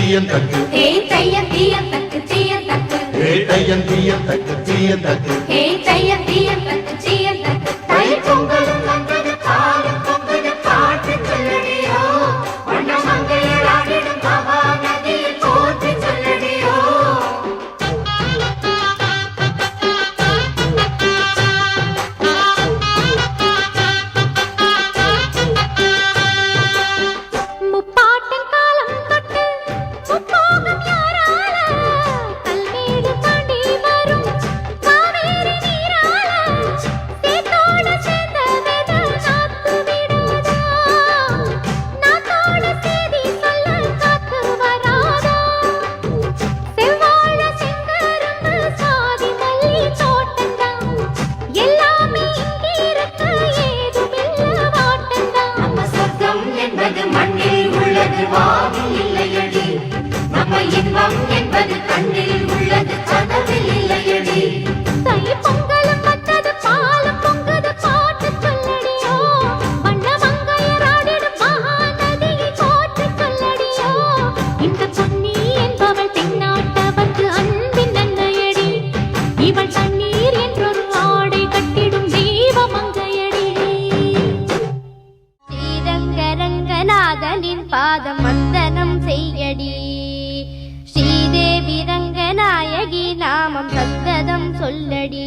தீயந்தக்கு ஹே தையம் தீயந்தக்கு தீயந்தக்கு ஹே தையம் தீயந்தக்கு தீயந்தக்கு ஹே தையம் தீயந்தக்கு தீயந்தக்கு தை பொங்கலும் வந்தது பாலும் பொங்குது பாட்டு சொல்லடியோ வண்ண மங்கையராடிடும் மகா நதியில் போற்றி சொல்லடியோ பாதம் வந்தனம் செய்யடி ஸ்ரீதேவி ரங்கநாயகி நாமம் சந்ததம் சொல்லடி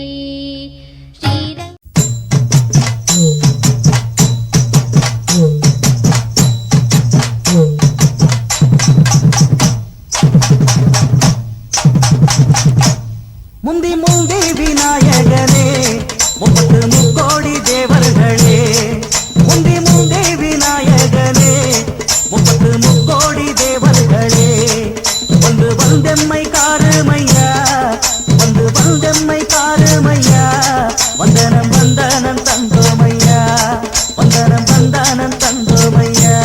முந்தி முந்தி விநாயகனே முப்பத்து முக்கோடி தேவர்களே முந்தி முந்தி விநாயகனே முப்பத்து முக்கோடி தேவர்களே வந்து வந்தெம்மை காருமையா வந்து வந்தெம்மை காருமையா வந்தனம் வந்தனம் தந்தோமையா வந்தனம் வந்தனம் தந்தோமையா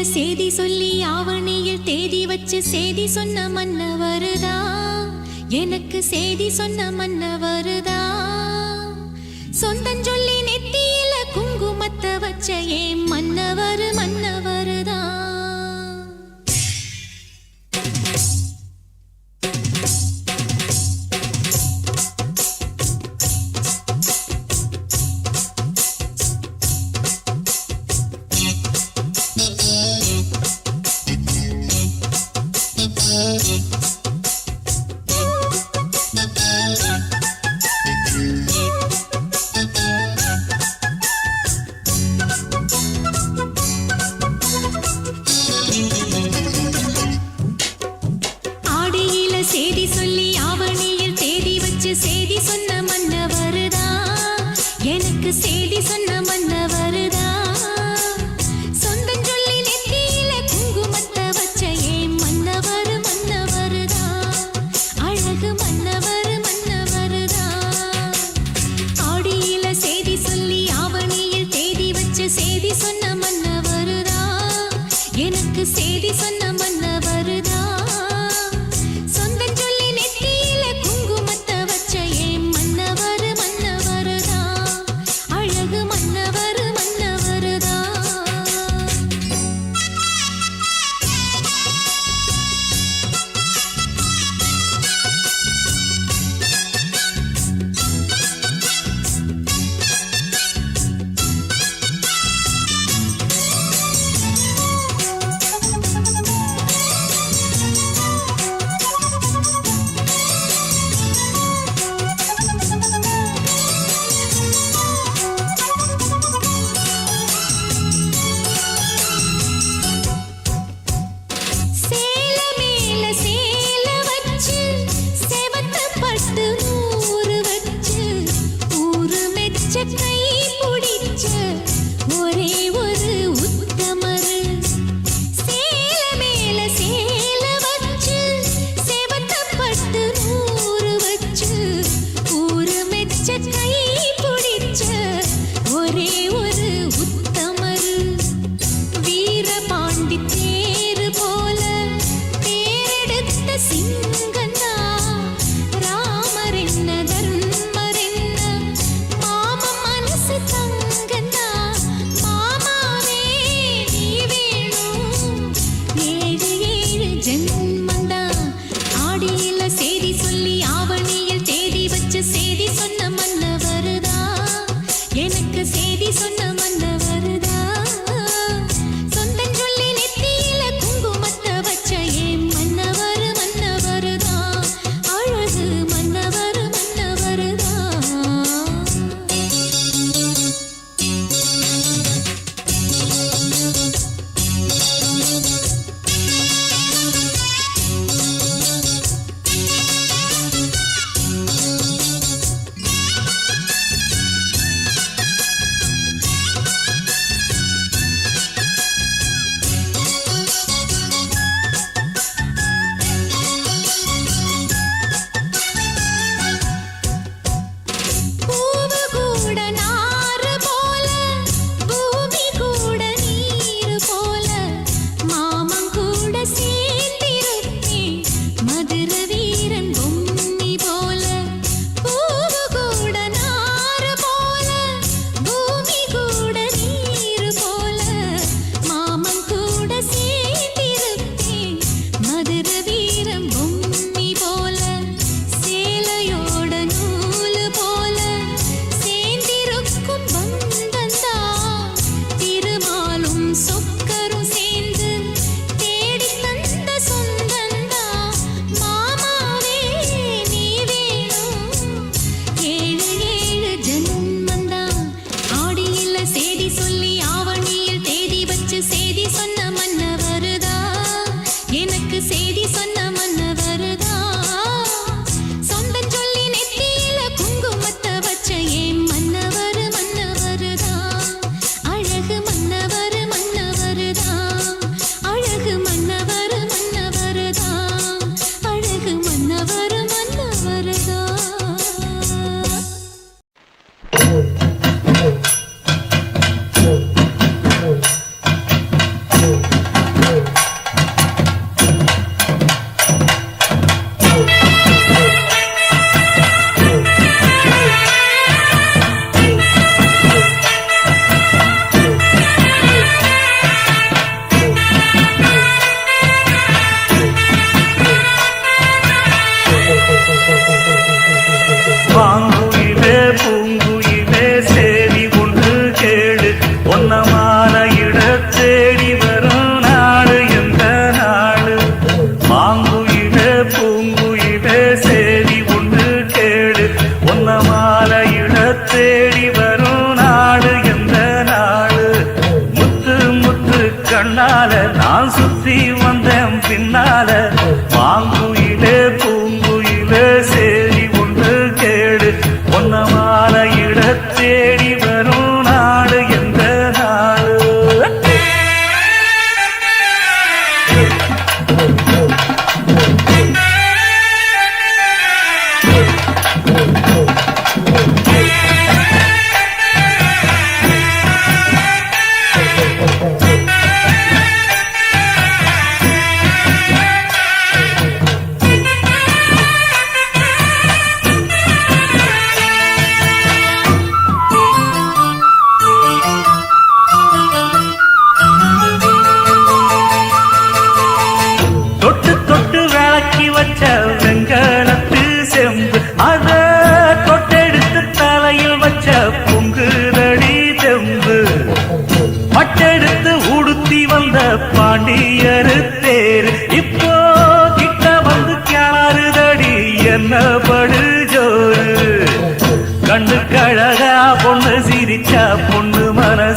சேதி சொல்லி ஆவணியில் தேதி வச்சு சேதி சொன்ன மன்னவருதா எனக்கு சேதி சொன்ன மன்னவருதா சொந்தஞ்சொல்லி நெத்தியில குங்குமத்தை வச்ச ஏன் மன்னவர் மன்னவருதா சேதி சொல்லி ஆவணியில் தேதி வச்சு சேதி சொன்ன மன்னவருதா எனக்கு சேதி சொன்ன மன்னவருதா சொந்தஞ்சொல்லி நெத்தியில குங்குமத்தை வச்ச ஏன் மன்னவர் மன்னவருதா அழகு மன்னவர் மன்னவருதா ஆடியில சேதி சொல்லி ஆவணியில் தேதி வச்சு சேதி சொன்ன மன்னவருதா எனக்கு சேதி சொன்ன மன்னவருதா சொந்தஞ்சொல்லி நெத்தியில குங்குமத்தை வச்ச ஏன்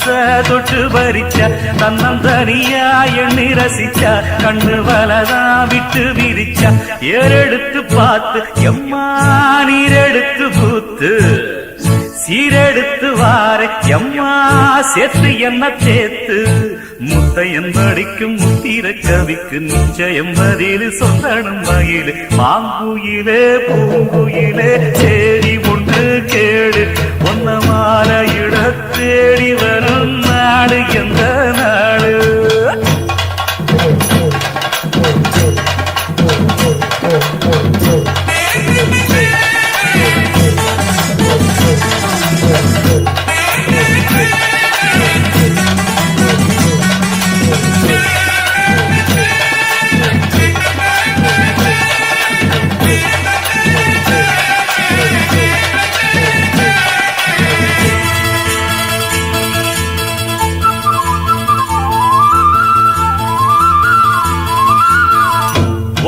பழத்தை தொட்டு பறிச்சா தன்னந்தனியா எண்ணி ரசிச்சா கண்ணு வலதான் விட்டு விரிச்சா ஏறெடுத்து பார்த்து எம்மா நீரெடுத்து பூத்து சீரெடுத்து வார எம்மா சேர்த்து என்ன சேர்த்து முத்தையன் படிக்கும் முத்திர கவிக்கு நிச்சயம் பதில் சொந்தனும் மயிலு மாங்குயிலே பூங்குயிலே சேரி ஒன்று கேடு ஒன்ன மாலையிட தேடி வரும் நாடு எந்த நாடு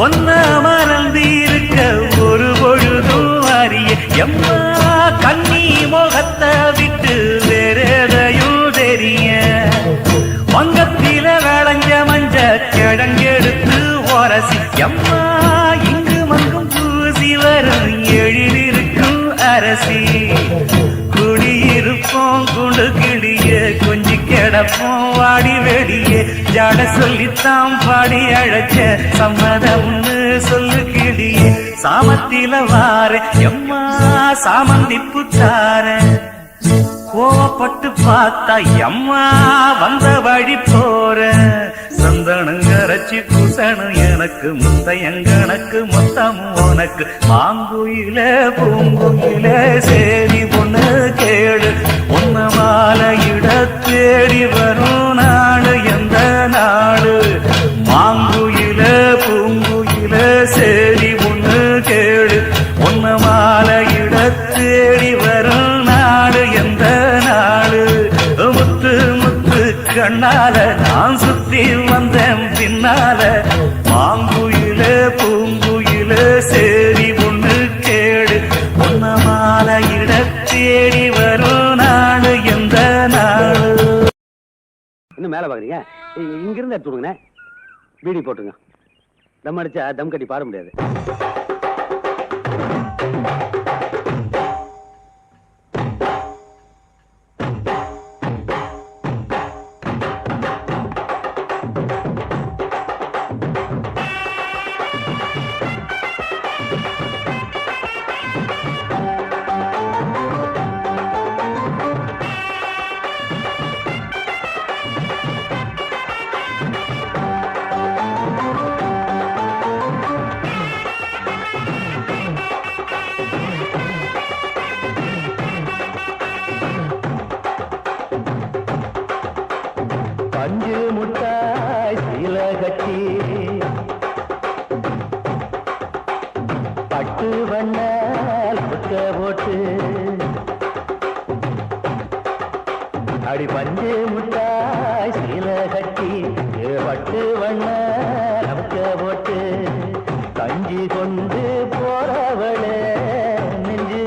ஒன்ன மறந்திருக்க ஒரு பொழுதும் அறிய எம்மா கண்ணி முகத்தை விட்டு வேறெதையும் தெரிய வங்கத்தில விளைஞ்ச மஞ்ச கிழங்கெடுத்து உரசி எம்மா இங்கு மங்கும் பூசி வரும் எழிலிருக்கும் அரசி குடியிருப்போம் குண்டு கிளிய கொஞ்சி கிடப்போம் வாடி வெடிய ஜாட சொல்லித்தான் பாடி அழைச்ச சம்மதம்னு சொல்லு கிளிய சாமத்தில வார எம்மா சாமந்திப்பு தார கோவப்பட்டு பார்த்தா எம்மா வந்த வழி போற சந்தனம் கரைச்சி பூசணும் எனக்கு முத்தையங்கணக்கு மொத்தம் உனக்கு மாங்குயில பூங்குயில சேரி பொண்ணு கேடு ஒன்ன மாலையிட தேடி வரும் நாடு எந்த நாடு மாங்குயில பூங்குயில சேரி பொண்ணு கேடு ஒன்ன மாலையிட தேடி வரும் நாடு எந்த நாடு முத்து முத்து கண்ணால நான் சுத்தி வந்தேன் பின்னால மாங்குயில பூங்குயில சேரி பொண்ணு கேடு ஒன்ன மாலையிட தேடி வரும் நாடு எந்த நாடு. இன்னும் மேல பாக்குறீங்க இங்கிருந்து எடுத்து விடுங்க பீடி போட்டுங்க தம் அடிச்சா தம் கட்டி பாட முடியாது பஞ்சு முட்டாய் சீல கட்டி பட்டு வண்ணால் புக்க போட்டு அடி பஞ்சு முட்டாய் சீல கட்டி பட்டு வண்ணால் புக்க போட்டு கஞ்சி கொண்டு போறவளே நெஞ்சு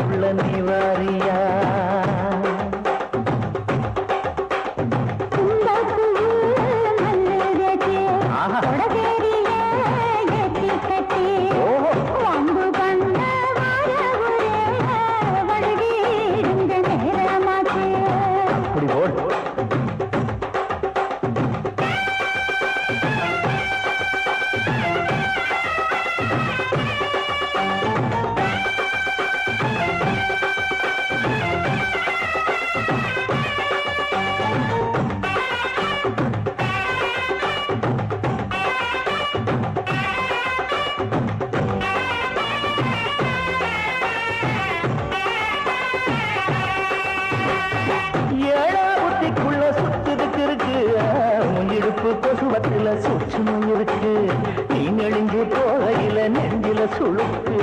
உள்ள நிவாரியா கொசுவத்தில சூட்சமும் இருக்கு நீ நெளிஞ்சு போகையில நெஞ்சில சுழுக்கு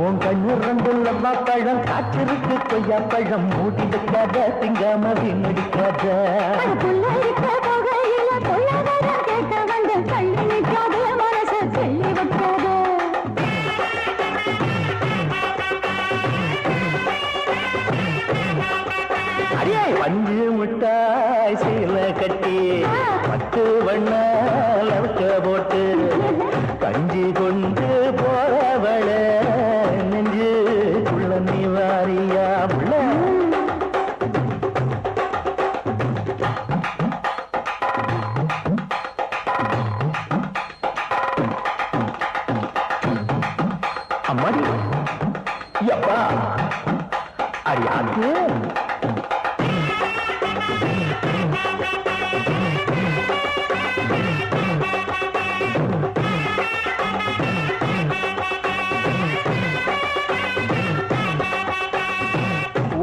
உன் கண்ணு ரெண்டுள்ளம்மா பழம் காற்றிருக்கு கொய்யா பழம் மூடி வைக்காத திங்காம வீணடிக்காத முட்டாய் சீல கட்டி பத்து வண்ண லவுக்க போட்டு கஞ்சி கொண்டு போறவள நெஞ்சு உள்ள நீ வாரியா உள்ள அம்மாடி யப்பா அடியாக்கு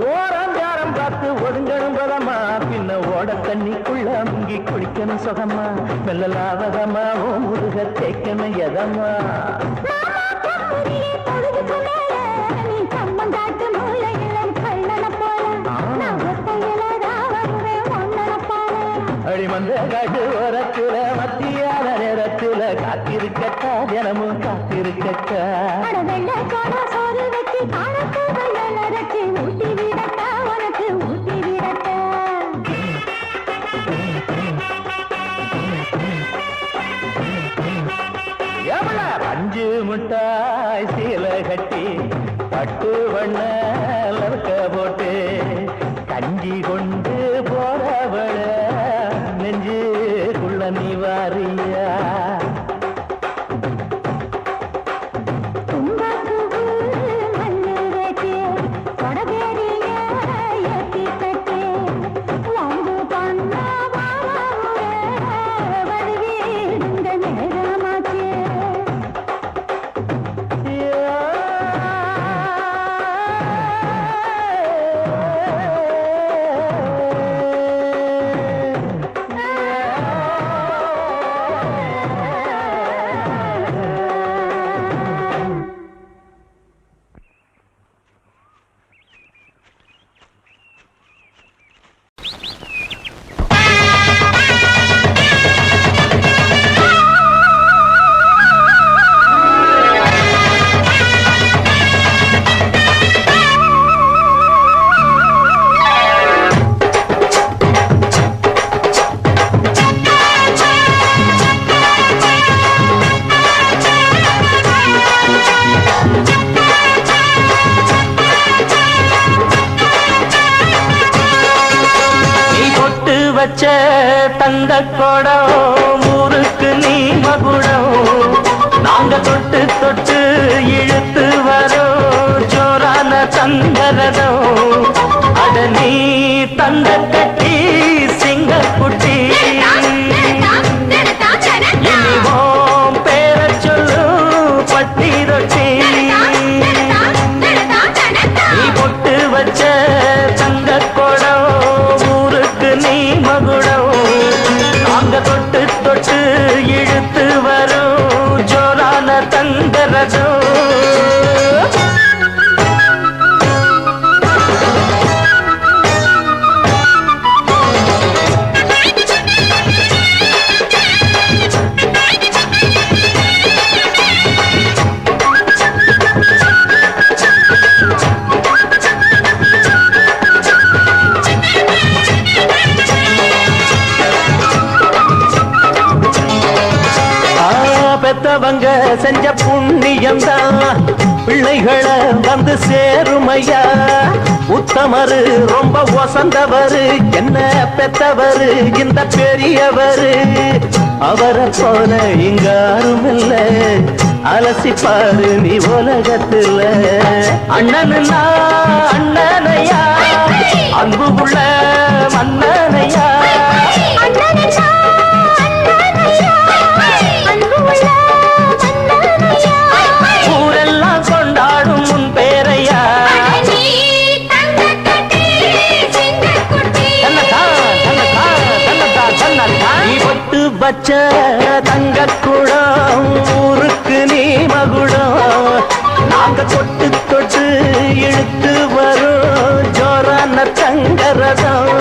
ஓரம் பார்த்து ஒதுங்கணும் பதமா பின்ன ஓட தண்ணிக்குள்ள முங்கி குளிக்கணும் சுகமா மெல்லலாவதமா ஓ முருக தேய்க்கணும் எதமா அடிமந்த காட்டு ஓரத்துல மத்தியான நேரத்துல காத்திருக்கட்டா தினமும் காத்திருக்கட்டா பஞ்சு முட்டாய் சீல கட்டி பட்டு வண்ண லவுக்க போட்டு கஞ்சி கொண்டு போறவள நெஞ்சுக்குள்ள நீ வாரியா தந்த கொடம் ஊருக்கு நீ மகுடம் நாங்க தொட்டு தொட்டு இழுத்து வரோம் ஜோரான தந்தரதம் அட நீ தந்த கட்டி சிங்கக்குட்டி இனிவோம் பேர சொல்லு பட்டி ரொட்டி நீ பொட்டு வச்ச தங்க கொடம் ஊருக்கு நீ மகுடம் நாங்க தொட்டு தொட்டு இழுத்து வரும் ஜோரான தங்கரதம் பெத்தவங்க செஞ்ச புண்ணியம்தான் பிள்ளைகளை வந்து சேருமையா உத்தமரு ரொம்ப ஒசந்தவரு என்ன பெத்தவரு இந்த பெரியவரு அவரை போல இங்காரும் இல்ல அலசிப்பாரு நீ உலகத்துல அண்ணனுன்னா அண்ணனையா அன்பு உள்ள மன்னனையா ஊரெல்லாம் கொண்டாடும் முன் பேரையா பட்டு பச்ச தங்க குடம் ஊருக்கு நீ மகுடம் நாங்க தொட்டு தொட்டு இழுத்து வரும் ஜோரான தங்கரதம்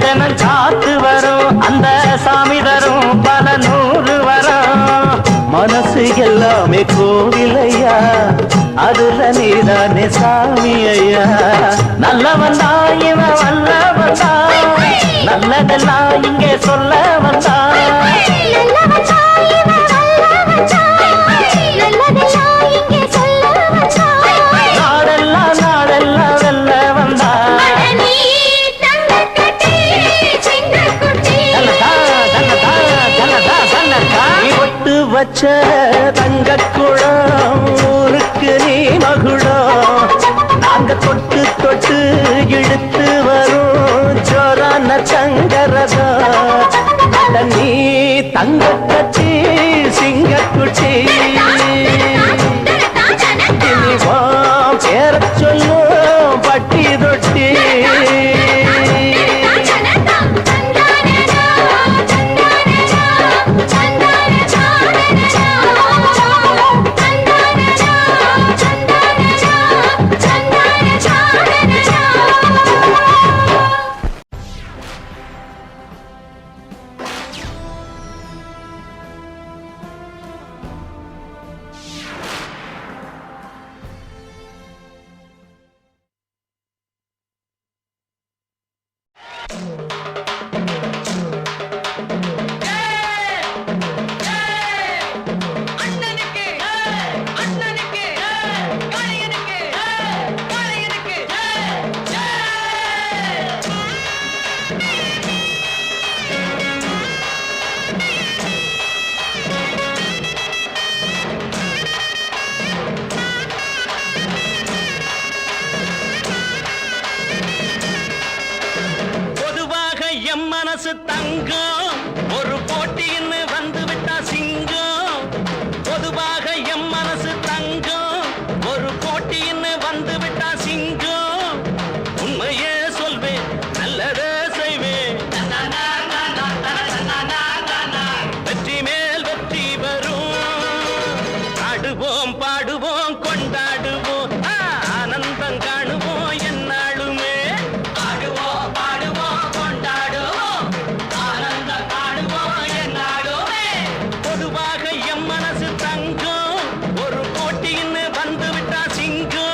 தினம் காத்து வரும் அந்த சாமி தரும் பல 100 வரும். மனசு எல்லாமே கோவிலையா, அதுல நீதானே சாமி ஐயா. நல்லவன் தான் இவன் வல்லவன் தான், நல்லதெல்லாம் இங்கே சொல்ல வந்தான். நாடெல்லாம் நாடெல்லாம் வெல்ல வந்தான். ஒட்டு வச்ச தங்க குளம் ஊருக்கு நீ மகுடம். நாங்க தொட்டு தொட்டு இழுத்து வரும் ஜோரான சங்கரதம். நீ தங்க கட்டி சிங்கக்குட்டி பேர சொல்லும் பட்டி தொட்டி. மனசு தங்கம் ஒரு போட்டின்னு வந்து விட்டா சிங்கம். பொதுவாக எம் மனசு தங்கம் ஒரு போட்டின்னு வந்து விட்டா சிங்கம். உண்மையே சொல்வேன், நல்லதே செய்வேன். வெற்றி மேல் வெற்றி வரும். ஆடுவோம் பாடுவோம் கொண்டாடுவோம், ஆனந்தம் காணுவோம் என்னாலுமே. ஆடுவோம் பாடுவோம் கொண்டாடுவோம், ஆனந்தம் காணுவோம் என்னாலுமே. பொதுவாக எம் மனசு தங்கம் ஒரு போட்டின்னு வந்து விட்டா சிங்கம்.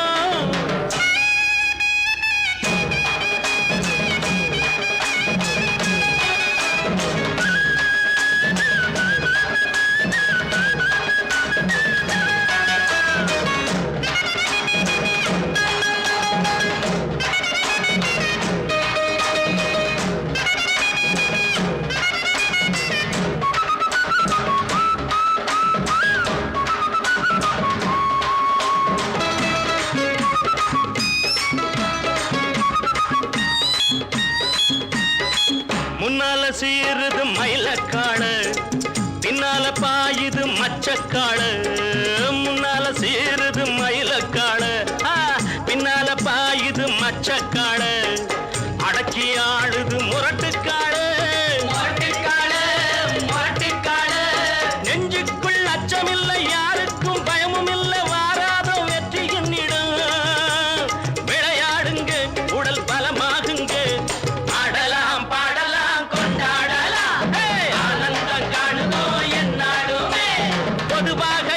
முன்னால சீருது மயிலக்காடு, பின்னால பாயுது மச்சக்காடு. முன்னால சீருது மயிலக்காடு, பின்னால பாயுது மச்சக்காடு. அடக்கி ஆடுது முரட்டுக்காடு, முரட்டுக்காடு முரட்டுக்காடு. நெஞ்சுக்குள் அச்சமில்லை, யாருக்கும் பயமும் இல்லை, வாராத வெற்றி என்னிடம். விளையாடுங்க உடல் பலமாகுங்க, ஆடலாம் பாடலாம் கொண்டாடலாம், ஆனந்தம் காணுவோம் என்னாலுமே. பொதுவாக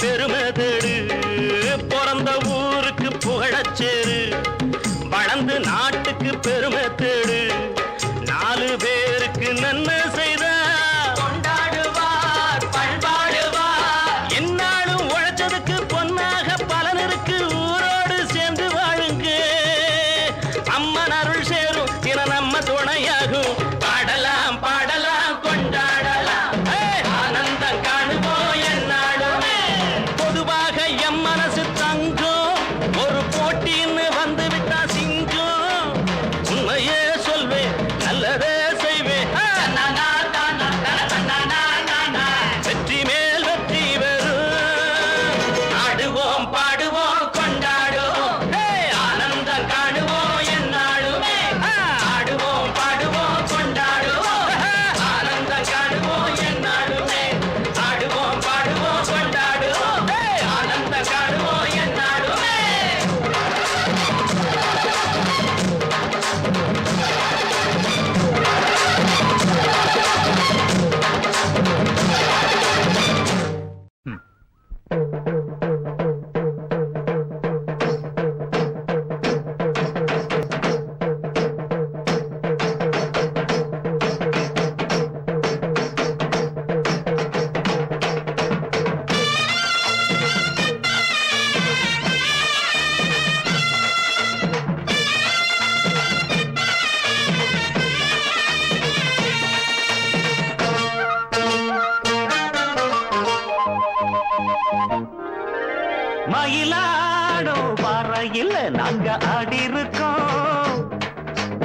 பெருமை தேடு பிறந்த ஊருக்கு புகழச்சேரு வளர்ந்து நாட்டுக்கு பெருமை தேடு 4 பேருக்கு நன்மை செய்த கொண்டாடுவார் பண்பாடுவார் என்னாலும் உழைச்சதுக்கு பொன்னாக பலன் இருக்கு ஊரோடு சேர்ந்து வாழுங்க அம்மன் அருள் சேரும் தின நம்ம துணையாகும் பாடலாம் பாடலாம் கொண்டாடலாம் ஆனந்தம் காணுவோம் என்னாலுமே பொதுவாக எம் மனசு தங்கும் ஒரு போட்டின்னு வந்து விட்டா சிங்கும் உண்மையே சொல்வேன் நல்லதே செய்வேன் வெற்றி மேல் வெற்றி பெறும் ஆடுவோம் பாடுவோம் கொண்டாடுவோம் ஆனந்தம் காணுவோம் என்னாலுமே ஆடுவோம் பாடுவோம் கொண்டாடுவோம் ஆனந்தம் காணுவோம் என்னாலுமே ஆடுவோம் பாடுவோம் கொண்டாடுவோம் ஆனந்தம் காணுவோம் என்னாலுமே மயிலாடும் பாறையில் நாங்க ஆடி இருக்கோம்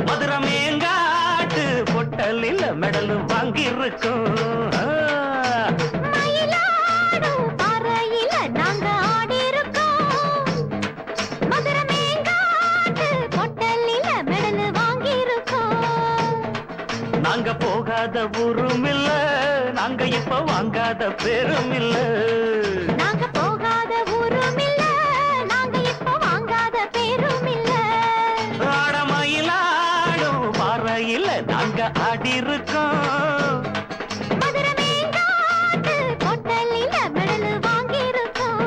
மதுரை மேங்காட்டு பொட்டலில் மெடல் வாங்கி இருக்கோம் மயிலாடும் பாறையில நாங்க ஆடியிருக்கோம். மதுரை மேங்காட்டு பொட்டலில மெடல் வாங்கியிருக்கோம். நாங்க போகாத ஊரும் இல்ல நாங்க இப்ப வாங்காத பேரும் இல்ல நாங்க போகாத ஊரும் இல்ல, நாங்க இப்ப வாங்காத பேரும் இல்ல. ஆட மயிலாடும் பாறையில் நாங்க ஆடி இருக்கோம் மதுரை மேங்காட்டு பொட்டலில மெடல் வாங்கியிருக்கோம்.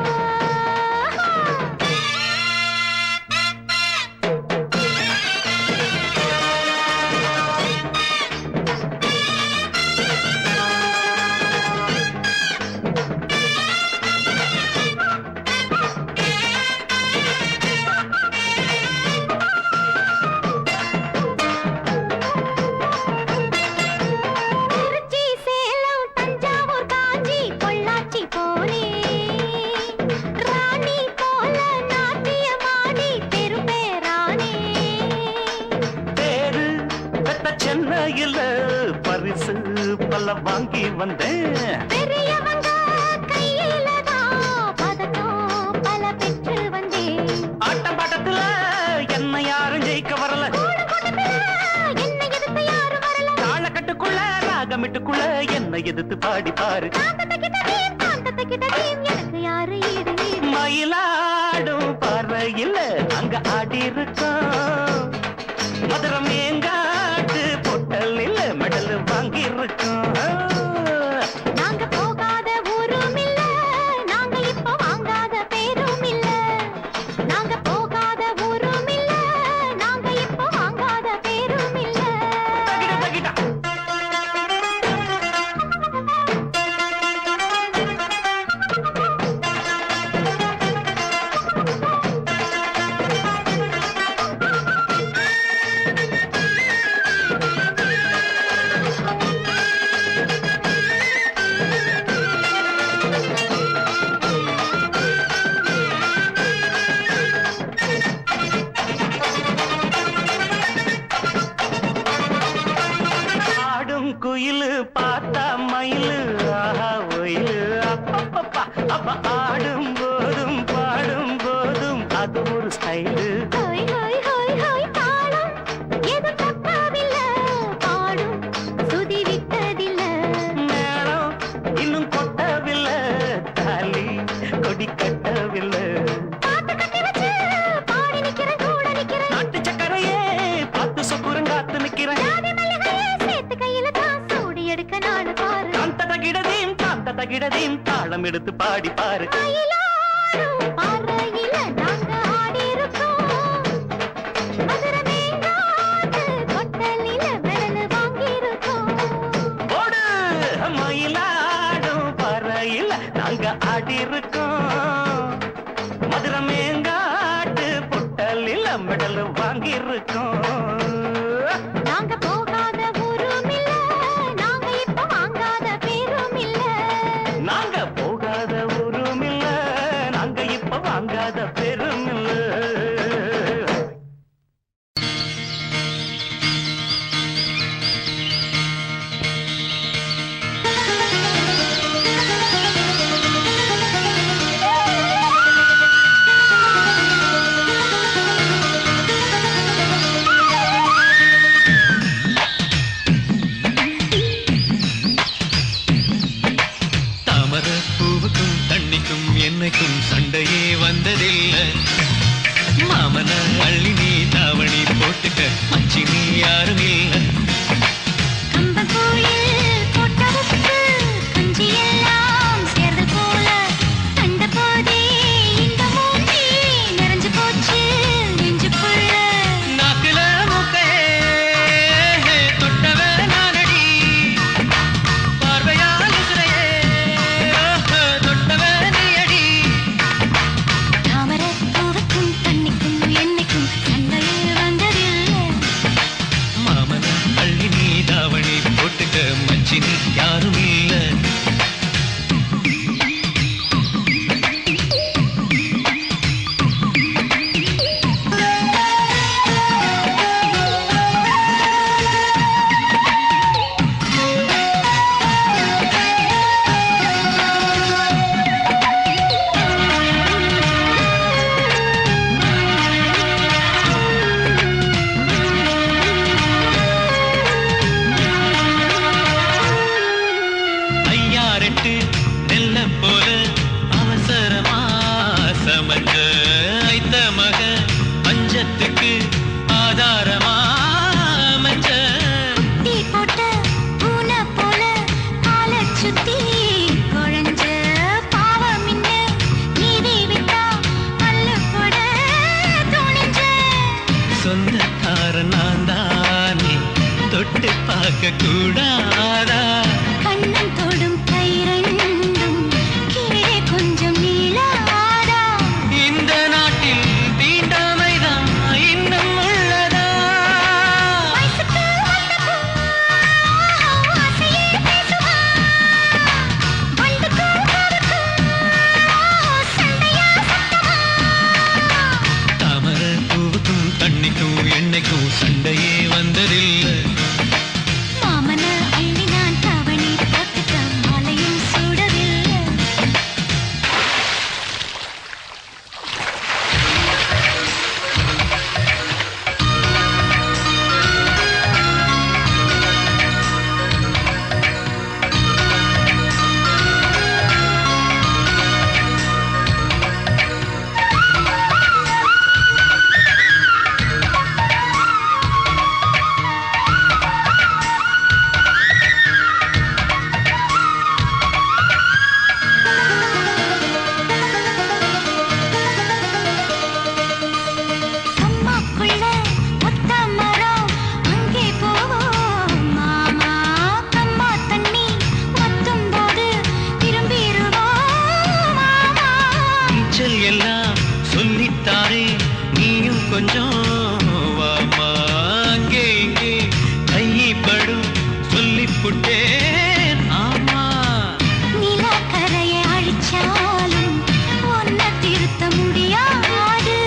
திருச்சி, சேலம், தஞ்சாவூர், காஞ்சி, பொள்ளாச்சி போனேன். ராணி போல நாட்டியமாடி பெரும்பேரானே. பேரு பெத்த சென்னையில் பரிசு பல வாங்கி வந்தேன் பெரியவங்க கையிலதான் பதக்கம் பல பெற்று வந்தேன். ஆட்டம் பாட்டத்துல என்ன யாரும் ஜெயிக்க வரல கூட்டத்துல என்னை எதிர்த்து யாரும் வரல. தாளக்கட்டுக்குள்ள ராகமிட்டுக்குள்ள என்ன எதிர்த்து பாடி பாரு தாந்தத்துக்கிட்டதீம், தாந்தத்துக்கிட்டதீம், எனக்கு யாரு ஈடு ஈடு. மயிலாடும் பாறையில் அங்க ஆடி இருக்கோம் மதுரை மேங்காட்டு பொட்டலில் மெடல் வாங்கி இருக்கோம் நாங்க போகாத ஊரும் இல்ல, நாங்க இப்ப வாங்காத பேரும் இல்ல. நாங்க போகாத ஊரும் இல்ல, நாங்க இப்ப வாங்காத பேரும் இல்ல. தகிட, தகிட. ஆடும் குயிலு பார்த்தா மயிலு ஆஹா ஒயிலு அப்பப்பப்பா அப்ப ஆடும் போதும் பாடும் போதும் அது ஒரு ஸ்டைலு ஹோய் ஹோய் ஹோய் ஹோய் தாளம் எது தப்பாவில்ல, பாடும் சுதி விட்டதில்ல. மேளம் இன்னும் கொட்டவில்லை தாலி கொடி கட்டவில்லை பாட்டு கட்டி வச்சு பாடி நிக்கிறேன், கூட நிக்கிறேன். நாட்டு சக்கரையே பார்த்து சொக்குரங்காத்து நிக்கிறேன் ஜாதி மல்லிகையே சேர்த்து கையில தான் சூடி எடுக்க நாடு பாரு. காந்த தகிடதீம் காந்த தகிடதையும் தாளம் எடுத்து பாடி பாரு. மயிலாடும் பாறையில நாங்க ஆடியிருக்கோம். மதுரை மேங்காட்டு கொட்டலில மெடல் வாங்கியிருக்கோம். ஓடு மயிலாடும் பறையில் நாங்க ஆடி இருக்கோம். மதுரை மேங்காட்டு பொட்டலில் மெடல் வாங்கி இருக்கோம். நாங்க போகாத ஊரும் இல்ல, நாங்க இப்ப வாங்காத பேரும் இல்ல. நாங்க போகாத ஊரும் இல்ல, நாங்க இப்ப வாங்காத பெரும் இல்ல. தாமர பூவுக்கும் தண்ணிக்கும் என்னைக்கும் சண்டையே வந்ததில்லை. மாமன அள்ளி நீ தாவணி போட்டுக்க மச்சி நீ யாரும் இல்லை. கம்பங்கூழில் போட்ட உப்பு, கஞ்சி எல்லாம் சேர்ந்தது போல. கண்ட போதே இந்த மூஞ்சி நிறைஞ்சு போச்சு நெஞ்சுக்குள்ள. நாக்குல மூக்கையே தொட்டவ நானடி, பார்வையால் உசுரையே தொட்டவ நீயடி. தாமரை பூவுக்கும் தண்ணிக்கும் என்னைக்கும் சண்டையே வந்ததில்லை. மாமன அள்ளி நீ தாவணி போட்டுக்க மச்சி நீ யாரும் இல்லை. ஐயாரெட்டு நெல்ல போல அவசரமா சமஞ்ச ஐத்த மக பஞ்சத்துக்கு ஆதாரமா மஞ்ச. தீ போட்ட பூனை போல காலைச் சுத்தி குழஞ்ச பாவம் இன்ன நீதி விட்டா பல்லு போட துணிஞ்ச. சொந்தக்கார நான் தானே தொட்டு பார்க்க கூடாதா. கண்ணன் தொடும் கை ரெண்டும் கீழே கொஞ்சம் நீளாதா. இந்த நாட்டில் தீண்டாமைதான் இன்னும் உள்ளதா. வயசுக்கு வந்த பூ, ஆசையே பேசுவா. வண்டுக்கும் பூவுக்கும் சண்டையா சத்தமா. தாமர பூவுக்கும் தண்ணிக்கும் எண்ணெய்க்கும் சண்டையே வந்ததில்லை. மாமன அள்ளி நான் தவணி போட்டுக்க மாலையும் சூடவில்லை. அம்மாக்குள்ள ஒத்த மரம் அங்கே போவோம் மாமா. கம்மா தண்ணி வத்தும் போது திரும்பிடுவோம் மாமா. நீச்சல் எல்லாம் சொல்லித்தாரே நீயும் கொஞ்சம் வாமா. அங்கே இங்கே கைப்படும் சொல்லிப்புட்டேன் ஆமா. நிலக்கரையை அழிச்சாலும் ஒன்ன திருத்த முடியாது.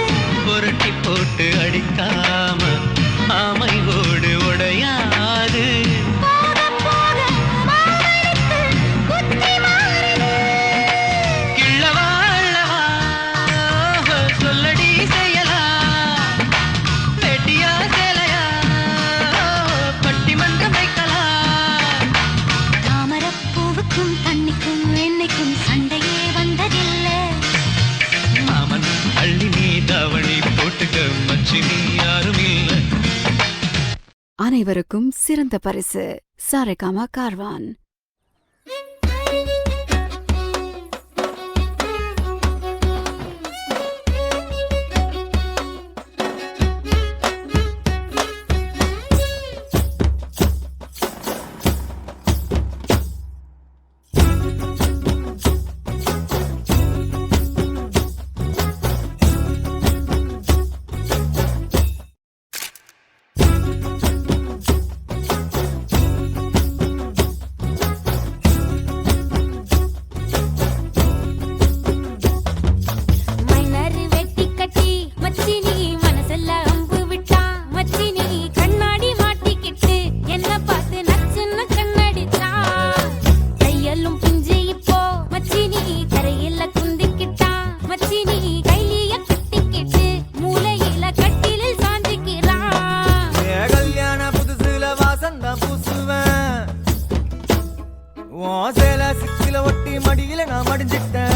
புரட்டி போட்டு அடிக்காம ஆமை ஓடு உடையாது. போக போக மாமனுக்கு புத்தி மாறுது. கிள்ளவா அள்ளவா சொல்லடி செய்யலாம். வெட்டியா சேலையா பட்டிமன்றம் வைக்கலாம். தாமரைப்பூவுக்கும் தண்ணிக்கும் என்னைக்கும் சண்டையே வந்ததில்லை. மாமன் அள்ளி நீ தாவணி போட்டுக்க மச்சி நீ யாரும் இல்லை. அனைவருக்கும் சிறந்த பரிசு சாரேகாமா கார்வான். மடியில நான் மடிஞ்சிட்டேன்.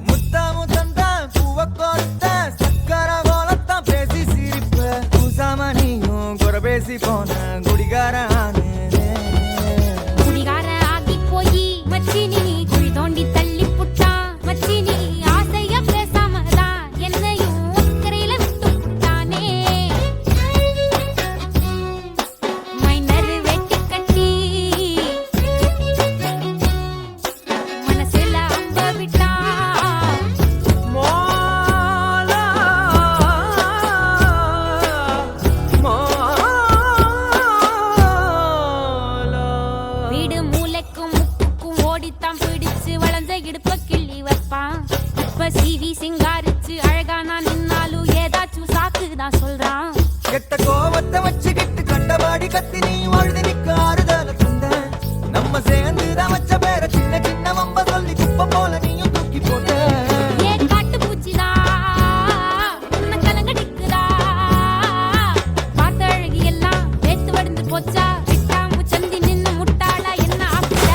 முத்தாமு தந்தா பூவ கோர்த்த சக்கர கோலத்தான் பேசி சிரிப்ப. பூசாம நீயும் குறை பேசி போன குடிகார குடிகார ஆகி போய் மச்சினி குழி தோண்டி தள்ளி புட்டா. மச்சினி ஆசையா பேசாமதான் என்னையும் அக்கறையில விட்டு புட்டானே. மைனர் வெட்டி கட்டி மனசுல அம்ப விட்டா. வீடு மூளைக்கும் முக்குக்கும் ஓடித்தான் பிடிச்சு வளர்ந்த இடுப்ப கிள்ளி வைப்பான். இப்ப சீவி சிங்காரிச்சு அழகா நான் நின்னாலும் ஏதாச்சும் சாக்குதான் சொல்றான். கெட்ட கோவத்தை வச்சுக்கிட்டு கண்டபாடி கத்தி நீ வாழ்ந்து நிக்க ஆறுதல தந்த. நம்ம சேர்ந்துதான் வச்ச பேர சின்ன சின்ன வம்ப சொல்லி குப்பை போல நீயும் தூக்கி போட்ட. ஏன் காட்டு பூச்சிதா உன்னை கலங்கடிக்குதா. பார்த்த அழகி எல்லாம் வேத்து வடிந்து போச்சா. விட்டாம்பு சந்தி நின்னு முட்டாளா என்ன ஆப்பிட.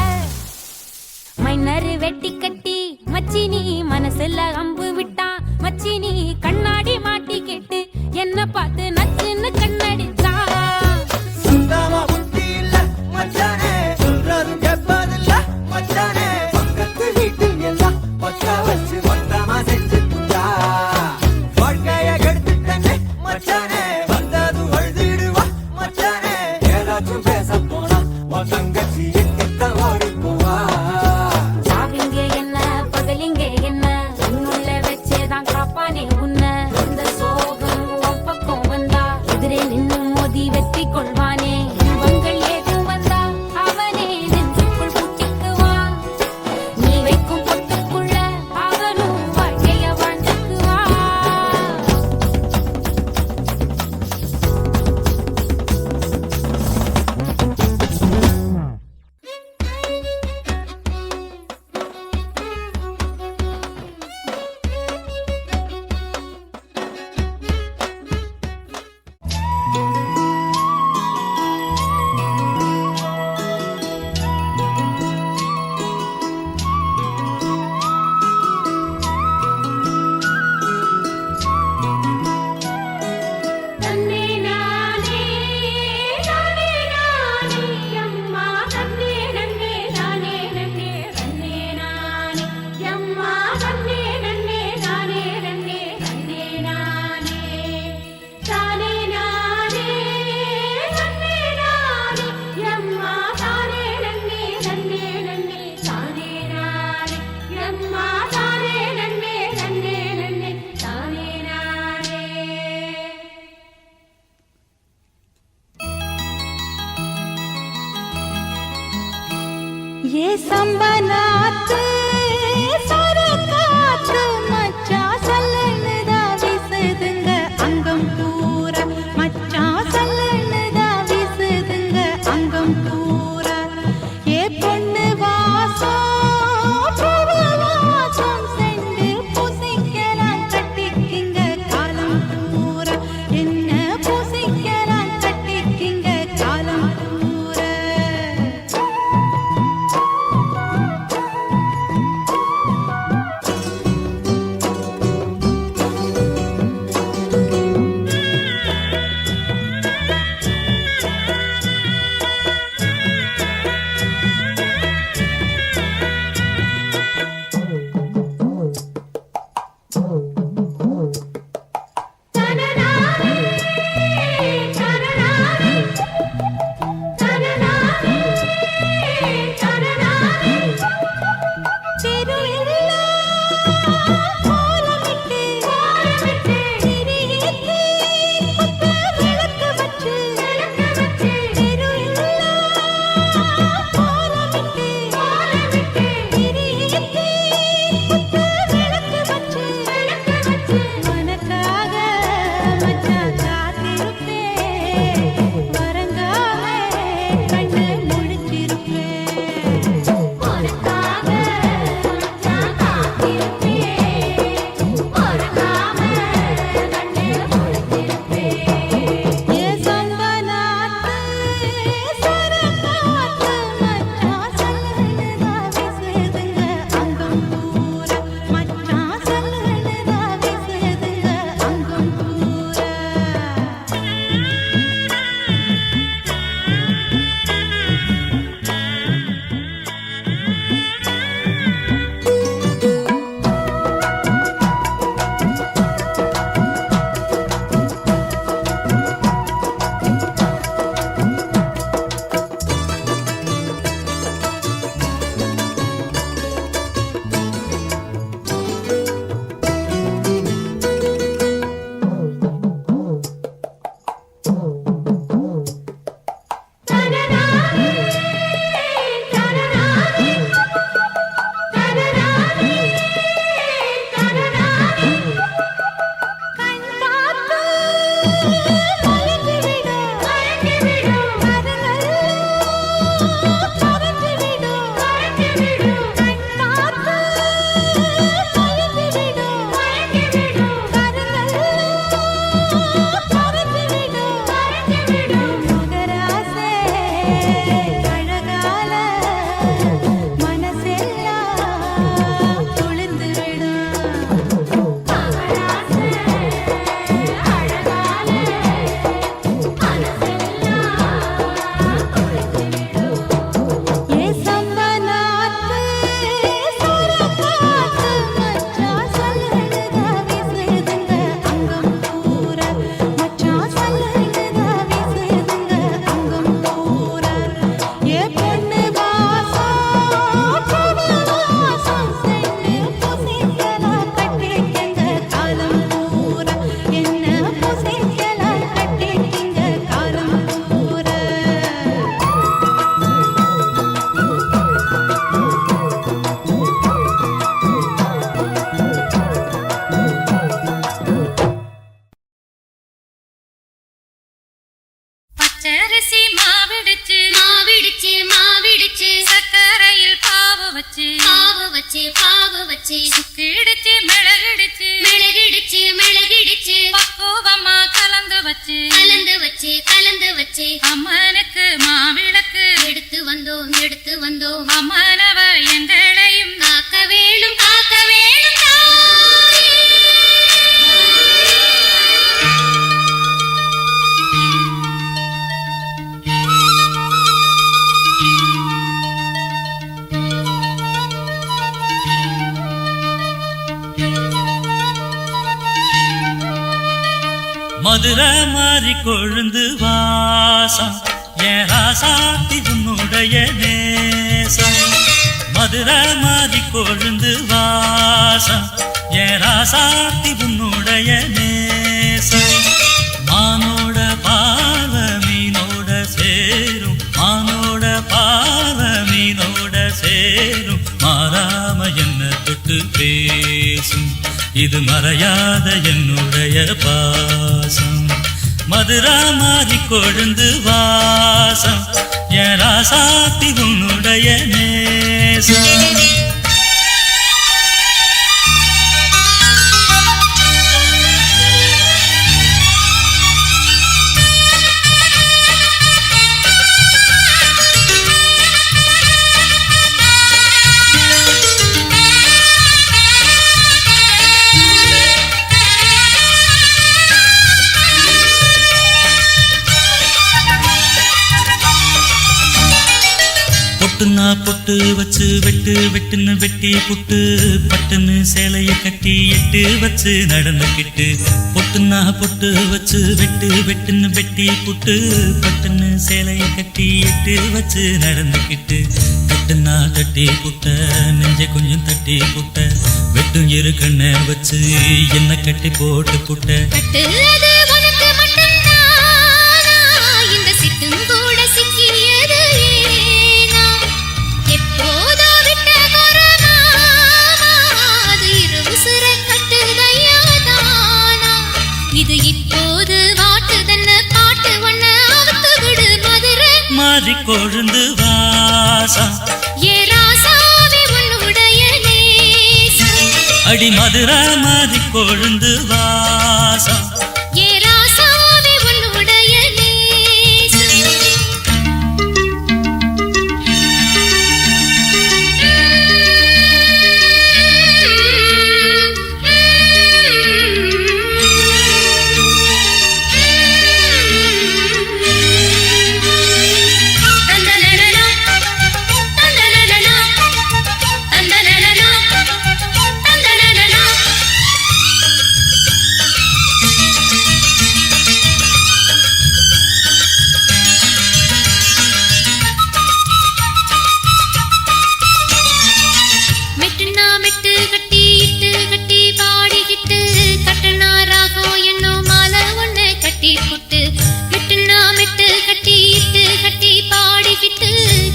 மைனர் வெட்டி கட்டி மச்சினி மனசுல அம்பு விட்டான். மச்சினி கண்ணாடி மாட்டி கேட்டு என்ன பார்த்து நச்சுன்னு கண்ணடிச்சா. சுத்தமா புத்தி இல்ல மச்சானே, சொல்றதும் கேட்பதில்ல மச்சானே. பக்கத்து வீட்டில் எல்லாம் பக்கா வச்சு மொத்தமா செஞ்சு புட்டா. வாழ்க்கைய கெடுத்துட்டே மச்சானே, வந்தது அழுதிடுவா மச்சானே. ஏதாச்சும் பேச போனா உன் தங்கச்சி எட்ட ஓடி போவா. சாவிங்க என்ன பகலிங்க என்ன உன்னுள்ள வச்சேதான் காப்பானே உன்னை. இந்த சோகம் உன் பக்கம் வந்தா எதிரே நின்னு மோதி வெற்றி கொள்வானே. இவங்கள் ஏதும் வந்தா அவனே நெஞ்சுக்குள் பூட்டிக்குவான். நீ வைக்கும் பொட்டுக்குள்ள அவனும் வாழ்க்கைய வாழ்ந்துக்குவான். தன்னே நானே நானே நானே அம்மா. தன்னே நன்னே நானே நன்னே தன்னே நானே அம்மா. தன்னே நன்னே நானே நன்னே தன்னே நானே தானே நானே தன்னே நானே அம்மா. தானே நன்னே தன்னே நன்னே தானே நானே அம்மா. தானே நன்னே தன்னே நன்னே தானே நானே. ये संबनात सरकात मच्चा सल्लनदा विसदंग अंगम पूरा. मच्चा सल्लनदा विसदंग अंगम पूरा. ये பொண்ணு வாசம் பூவு வாசம் செண்டு பூசிக்கலாம் கட்டிக்கிங்க காலம் பூரா. என்ன பூசிக்கலாம் கட்டிக்கிங்க காலம் பூரா. அழகால மனசெல்லாம் குளிர்ந்து விடும் ஏ சம்பனாத்து சரகாத்து மச்சான் சல்லடுதா வீசுதுங்க அங்கம் பூரா மச்சான் சல்லடுதா வீசுதுங்க அங்கம் பூரா ஏ பொண்ணு வாசம் சென்று பூசிக்கலாம் கட்டிக்கங்க காலம் பூரா என்ன பூசிக்கலாம் கட்டிக்கங்க காலம் பூரா பச்சரிசி மாவிடுச்சு மாவிடுச்சு மாவிடுச்சு சக்கரையில் பாவு வச்சு பாவு வச்சு பாவு வச்சு சுக்கிடுச்சு மிளகிடுச்சு மிளகிடுச்சு மிளகிடுச்சு பக்குவமா கலந்து வச்சு கலந்து வச்சு கலந்து வச்சு அம்மனுக்கு மாவிளக்கு எடுத்து வந்தோம் அம்மனவ எங்களையும் காக்க வேணும் காக்க வேணும் தாயே. மதுரை மாறி கொழுந்து வாசம் என் ராசாத்தி உன்னுடைய நேசம். மதுரை மாறி கொழுந்து வாசம் என் ராசாத்தி உன்னுடைய நேசம். மானோட பாவ மீனோட சேரும் மானோட பாவ மீனோட சேரும் மாறாம என்ன தொட்டு பேசும் இது மறையாத என்னுடைய பாசம். மதுரா மாறி கொழுந்து வாசம் என் ராசாத்தி உன்னுடைய நேசம். பொட்டுன்னா பொட்டு வச்சு வெட்டு வெட்டுன்னு வெட்டி புட்டு பட்டுன்னு சேலைய கட்டி எட்டு வச்சு நடந்துக்கிட்டு. பொட்டுன்னா பொட்டு வச்சு வெட்டு வெட்டுன்னு வெட்டி புட்டு பட்டுன்னு சேலைய கட்டி எட்டு வச்சு நடந்துக்கிட்டு. கட்டுன்னா கட்டி புட்ட நெஞ்ச கொஞ்சம் தட்டி புட்ட வெட்டும் இரு கண்ணை வச்சு என்ன கட்டி போட்டு புட்ட. கட்டுறது உனக்கு மட்டும்தானா? இந்த சிட்டும் கூட சிக்கியது ஏனா? எப்போதோ விட்ட கொரோனாமா, அது இரு உசுரை கட்டுதையா தானா? இது இப்போது வாட்டுதன்ன பாட்டு ஒண்ண அவுத்து விடு மதுரை மாறி கொழுந்து வாசம் ஏ ராசாவே உன்னுடைய நேசம். அடி மதுரா மாறி கொழுந்து வாசம் ஏ ராசாவே உன்னுடைய நேசம். தந்தனனனா தந்தனனனா தந்தனனனா தந்தனனனா. மெட்டுனா மெட்டு கட்டி இட்டு கட்டி பாடிக்கிட்டு கட்டனா ராகம் என்னும் மாலை ஒண்ணு கட்டி புட்டு. மெட்டுனா மெட்டு கட்டி இட்டு கட்டி பாடிக்கிட்டு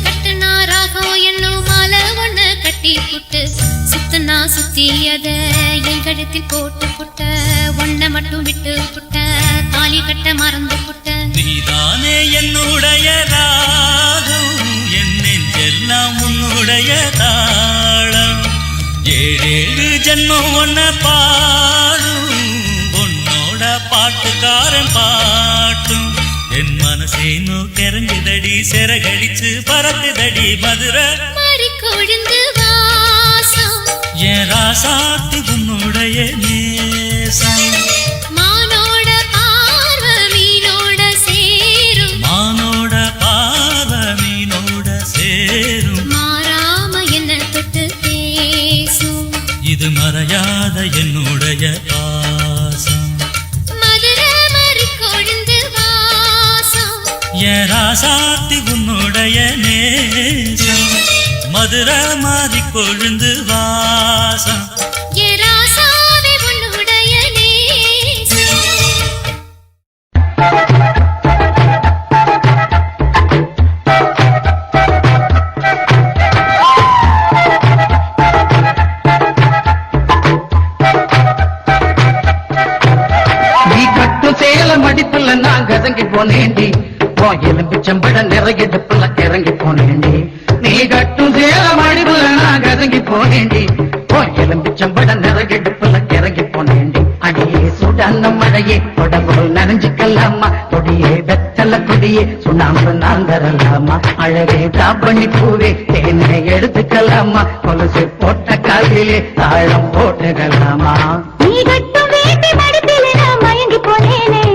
கட்டனா ராகம் என்னும் மாலை ஒண்ணு கட்டி புட்டு. சுத்தனா சுத்தி அத என் கழுத்தில் போட்டு புட்ட ஒன்ன மட்டும் விட்டு புட்ட தாலி கட்ட மறந்து புட்ட. நீதானே என்னுடைய ராகம் என் நெஞ்செல்லாம் உன்னுடைய தாளம். ஏழேழு ஜென்மம் ஒன்ன பாடும் உன்னோட பாட்டுக்காரன் பாட்டும் என் மனசே மீனும் கிறங்குதடி சிறகடிச்சு பறக்குதடி மதுரை மாறி கொழுந்து வாசம் என் ராசாத்தி உன்னுடைய நேசம் மானோட பார்வ மீனோட சேரும் மானோட பாவ மீனோட சேரும் மாறாம என்ன தொட்டு பேசும் இது மறையாத என்னுடைய பாசம் மதுரை மாறி கொழுந்து வாசம் என் ராசாத்தி உன்னுடைய நேசம் மதுரை மாறி கொழுந்து வாசம் என் ராசாவே உன்னுடைய நேசம் நீ கட்டு சேலம் அடிப்புல நான் கசங்கி போனேண்டி எலும்பிச்சம்பட நிறையிடுப்புல கிறங்கி போனேண்டி நீ கட்டும் சேலம் அடிப்புல நான் கசங்கி போனேண்டி எலும்பிச்சம்பட நிறையிடுப்புல கிறங்கி போனேண்டி அடியே சுடான மழையே உடம்புகள் நனைஞ்சுக்கலாமா கொடியே வெத்தல கொடியே சுண்ணாம்பு நான் தரலாமா அழகே காப்பண்ணி பூவே தேனை எடுத்துக்கலாமா கொலுசு போட்ட காலிலே தாழம் போட்டுக்கலாமா நீ கட்டும் வேட்டி மடிப்பிலே நான் மயங்கி போனேனே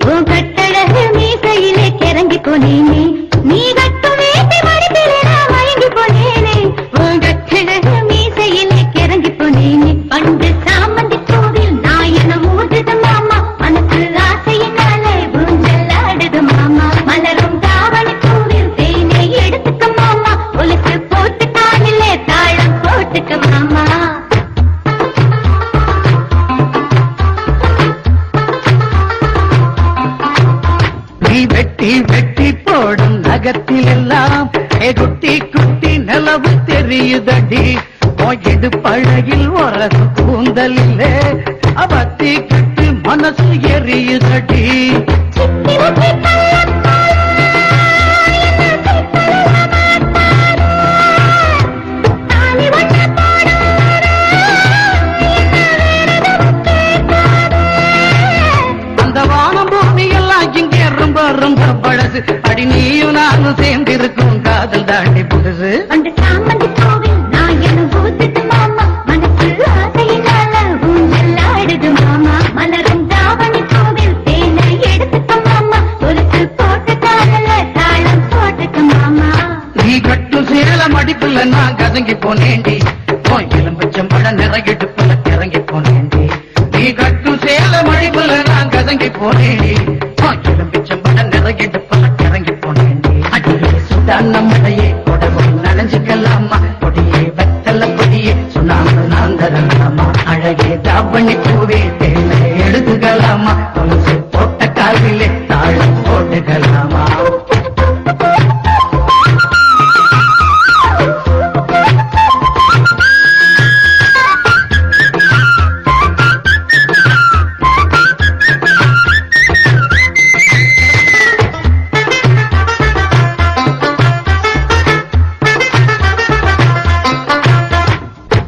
உன் கட்டழகு மீசையிலே கிறங்கி போனேனே நீ கட்டும் வேட்டி மடிப்பிலே நான் மயங்கி போனேனே உன் கட்டழகு மீசையிலே கிறங்கி போனேனே பண்டு சாமந்தி பூவில் நாயனம் ஊதுது மாமா மனசு ஆசையினாலே ஊஞ்சல் ஆடுது மாமா மலரும் தாவணி பூவில் தேனை எடுத்துக்க மாமா ஒலுக்கு போட்டு காலிலே தாழம் போட்டுக்க மாமா நீ வெட்டி வெட்டி போடும் நகத்தில் எல்லாம் குட்டி குட்டி நிலவு தெரியுதடி போயிடு பழகில் ஒரசு கூந்தலிலே அவத்தி கட்டு மனசு எரியுதடி அந்த வானம் பூமி எல்லாம் இங்கே ரொம்ப ரொம்ப பழசு அடி நீயும் நானும் சேர்ந்திருக்கும் காதல் தாண்டி புதுசு அந்த சாமந்தி பூவில் நாயனம் ஊதுது மாமா மனசு ஆசையினால ஊஞ்சல் ஆடுது மாமா மலரும் தாவணி பூவில் தேனை எடுத்துக்க மாமா ஒலுக்கு போட்டு காதல தாளம் போட்டுக்க மாமா நீ கட்டும் சேலம் அடிப்புல நான் கசங்கி போனேண்டி எலும்பச்சம்பட நிறையிடுப்புல கிறங்கி போனேண்டி நீ கட்டும் சேலம் அடிப்புல நான் கசங்கி போனேண்டி எலும்பச்சம்பட நிறையிடுப்புல கிறங்கி போனேண்டி அடியே சுடான மழையே உடம்பும் நனைஞ்சுக்கலாமா கொடியே வெத்தல கொடியே சுண்ணாம்பு நான் தரலாமா அழகே தாவணி பூவே தேனை எடுத்துக்கலாமா கொலுசு போட்ட காலிலே தாழம் போட்டுக்கலாமா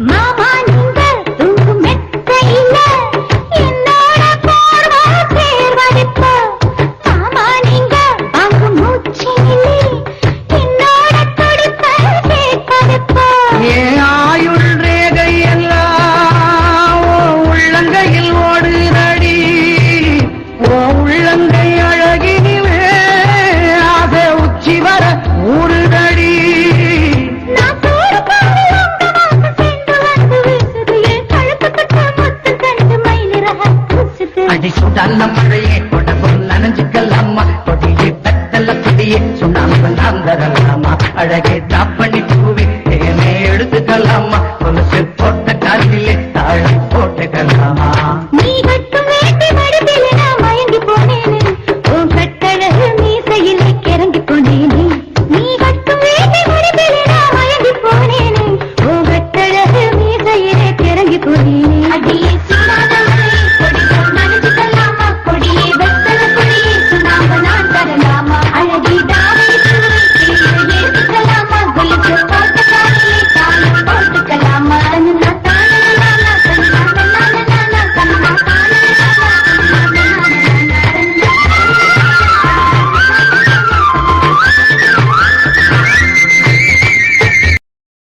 மாமா நீங்க தூங்கும் மெத்தையில என்னோட போர்வை சேர்வடிப்ப மாமா நீங்க வாங்கும் மூச்சினிலே என்னோட துடிப்ப கேட்படிப்ப ஏன் ஆயுள் ரேகை எல்லாம் உள்ளங்கையில் ஓடுதடி ஓ உள்ளங்கை அழகினிலே ஆக உச்சி வர ஊறுதடி நான் தூர பாவில் உங்க வாசம் சென்று வந்து வீசுது என் கழுத்துக்கிட்ட முத்து கண்டு மயிலிறக பூசுது அடி சுடான மழையே உடம்பும் நனைஞ்சுக்கலாமா கொடியே வெத்தல கொடியே சுண்ணாம்பு நான் தரலாமா அழகே தாப்பண்ணி